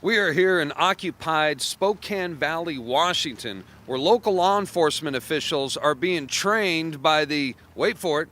We are here in occupied Spokane Valley, Washington, where local law enforcement officials are being trained by the, wait for it,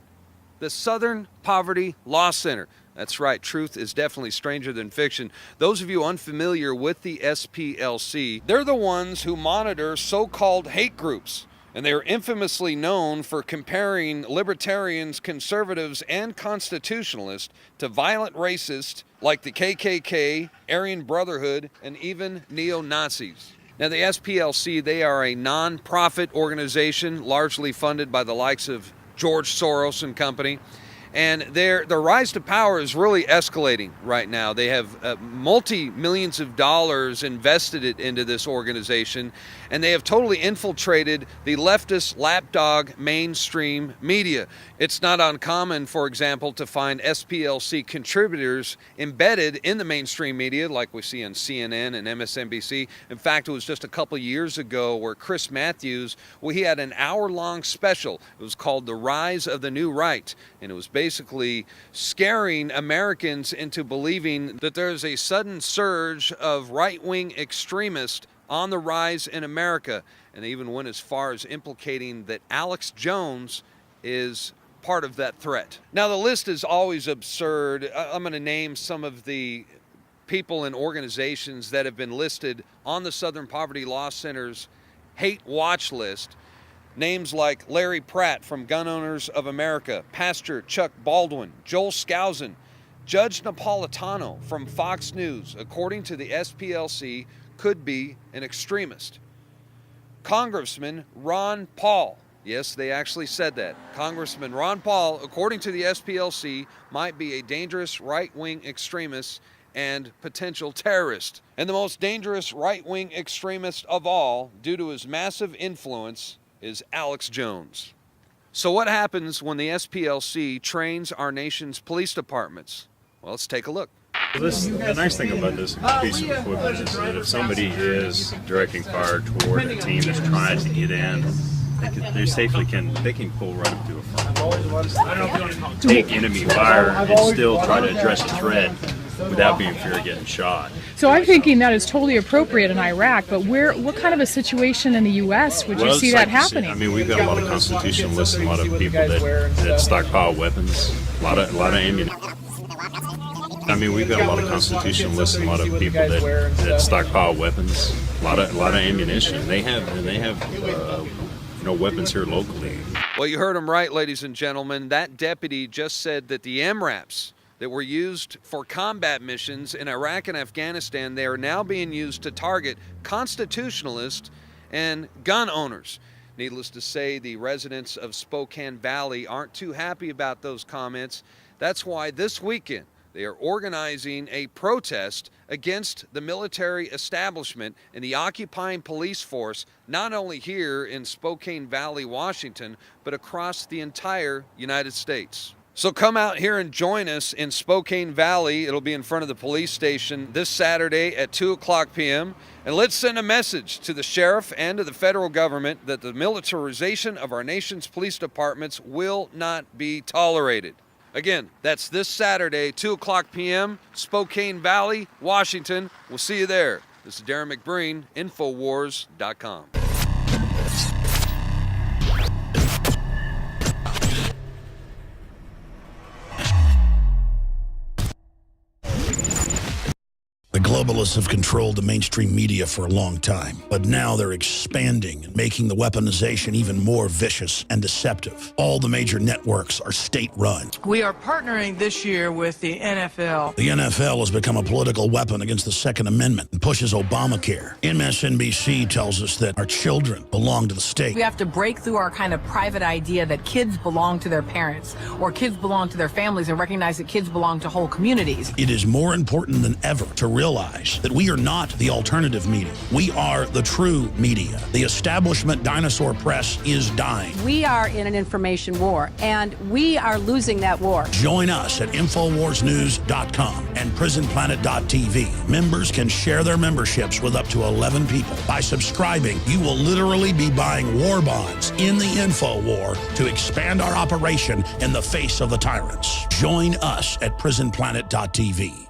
the Southern Poverty Law Center. That's right, truth is definitely stranger than fiction. Those of you unfamiliar with the SPLC, they're the ones who monitor so-called hate groups. And they are infamously known for comparing libertarians, conservatives, and constitutionalists to violent racists like the KKK, Aryan Brotherhood, and even neo-Nazis. Now, the SPLC, they are a non-profit organization largely funded by the likes of George Soros and company. And their rise to power is really escalating right now. They have multi-millions of dollars invested into this organization, and they have totally infiltrated the leftist lapdog mainstream media. It's not uncommon, for example, to find SPLC contributors embedded in the mainstream media, like we see on CNN and MSNBC. In fact, it was just a couple years ago where Chris Matthews, he had an hour-long special. It was called The Rise of the New Right, and it was basically scaring Americans into believing that there's a sudden surge of right-wing extremists on the rise in America. And they even went as far as implicating that Alex Jones is part of that threat. Now, the list is always absurd. I'm going to name some of the people and organizations that have been listed on the Southern Poverty Law Center's hate watch list. Names like Larry Pratt from Gun Owners of America, Pastor Chuck Baldwin, Joel Skousen, Judge Napolitano from Fox News, according to the SPLC, could be an extremist. Congressman Ron Paul, yes, they actually said that. Congressman Ron Paul, according to the SPLC, might be a dangerous right-wing extremist and potential terrorist. And the most dangerous right-wing extremist of all, due to his massive influence, is Alex Jones. So what happens when the SPLC trains our nation's police departments? Well, let's take a look. The nice thing about this piece of equipment is that if somebody is directing fire toward a team that's trying to get in, they safely can pull right up to a front, take enemy fire, and still try to address a threat without being fear of getting shot. So I'm thinking that is totally appropriate in Iraq, but what kind of a situation in the U.S. would you see that happening? I mean, we've got a lot of constitutionalists and a lot of people that stockpile weapons, a lot of ammunition. I mean, we've got a lot of constitutionalists and a lot of people that stockpile weapons, a lot of ammunition. They have weapons here locally. Well, you heard him right, ladies and gentlemen. That deputy just said that the MRAPs that were used for combat missions in Iraq and Afghanistan, they are now being used to target constitutionalists and gun owners. Needless to say, the residents of Spokane Valley aren't too happy about those comments. That's why this weekend they are organizing a protest against the military establishment and the occupying police force, not only here in Spokane Valley, Washington, but across the entire United States. So come out here and join us in Spokane Valley. It'll be in front of the police station this Saturday at 2:00 p.m. And let's send a message to the sheriff and to the federal government that the militarization of our nation's police departments will not be tolerated. Again, that's this Saturday, 2:00 p.m., Spokane Valley, Washington. We'll see you there. This is Darren McBreen, InfoWars.com. The globalists have controlled the mainstream media for a long time, but now they're expanding and making the weaponization even more vicious and deceptive. All the major networks are state-run. We are partnering this year with the NFL. The NFL has become a political weapon against the Second Amendment and pushes Obamacare. MSNBC tells us that our children belong to the state. We have to break through our kind of private idea that kids belong to their parents or kids belong to their families and recognize that kids belong to whole communities. It is more important than ever to realize that we are not the alternative media. We are the true media. The establishment dinosaur press is dying. We are in an information war, and we are losing that war. Join us at InfoWarsNews.com and PrisonPlanet.tv. Members can share their memberships with up to 11 people. By subscribing, you will literally be buying war bonds in the info war to expand our operation in the face of the tyrants. Join us at PrisonPlanet.tv.